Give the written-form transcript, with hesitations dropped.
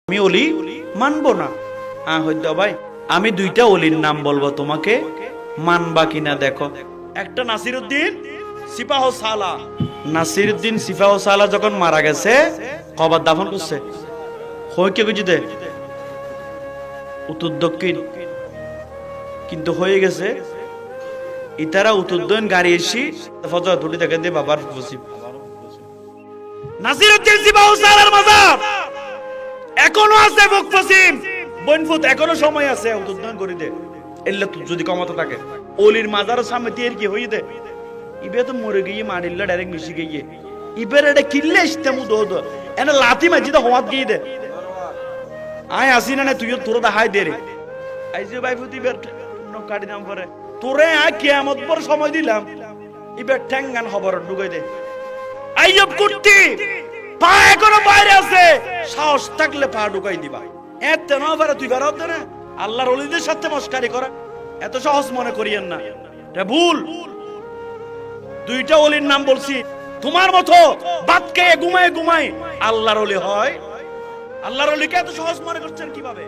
আমি ওলি মানবো না। হয়তো ভাই আমি দুইটা ওলির নাম বলবো, তোমাকে মানবা কিনা দেখো। একটা নাসিরউদ্দিন সিপাহ সালা। নাসিরউদ্দিন সিপাহ সালা যখন মারা গেছে কবর দাফন করছে হইকে বুঝিতে উত্তর দক্ষিণ, কিন্তু হয়ে গেছে ইতারা উত্তর দক্ষিণ গাড়ি এসি ফজর তুলি দেখে দিয়ে বাবার নসিব। নাসিরউদ্দিন সিপাহ সালার মাজার এখনো আছে, বকফসিম বনফুত এখনো সময় আছে উদ্বোধন করে দে। এলে যদি কমাতে থাকে ওলির মাজারের সামনে দিয়ে কি হই দে, ইবে তো মরে গিয়ে মারিল্লা ডাইরেক্ট মিশি গিয়ে ইবের এটা কিল্লে ইস্তেমু দো দো এনে লাতি মাজি তো হওয়াত গিয়ে দে। আয় আসি না তুই তোর দেখাই দে রে আইজে ভাই ফুতি বের কাটি নাম করে তোরে আয় কিয়ামত পর সময় দিলাম ইবের ঠ্যাঙ্গান খবর ঢুকাই দে। আইয়ব কুর্তি পা এখনো বাইরে আছে, সাহস থাকলে পা ঢুকাই দিবা। এত না পারে তুই বের হতে না আল্লাহর ওলিদের সাথে মস্কারি করা এত সহজ মনে করিয়েন না, এটা ভুল। দুইটা ওলির নাম বলছি, তোমার মতো বাদ খেয়ে ঘুমায় ঘুমায় আল্লাহর ওলি হয়? আল্লাহর ওলিকে এত সহজ মনে করছেন কিভাবে?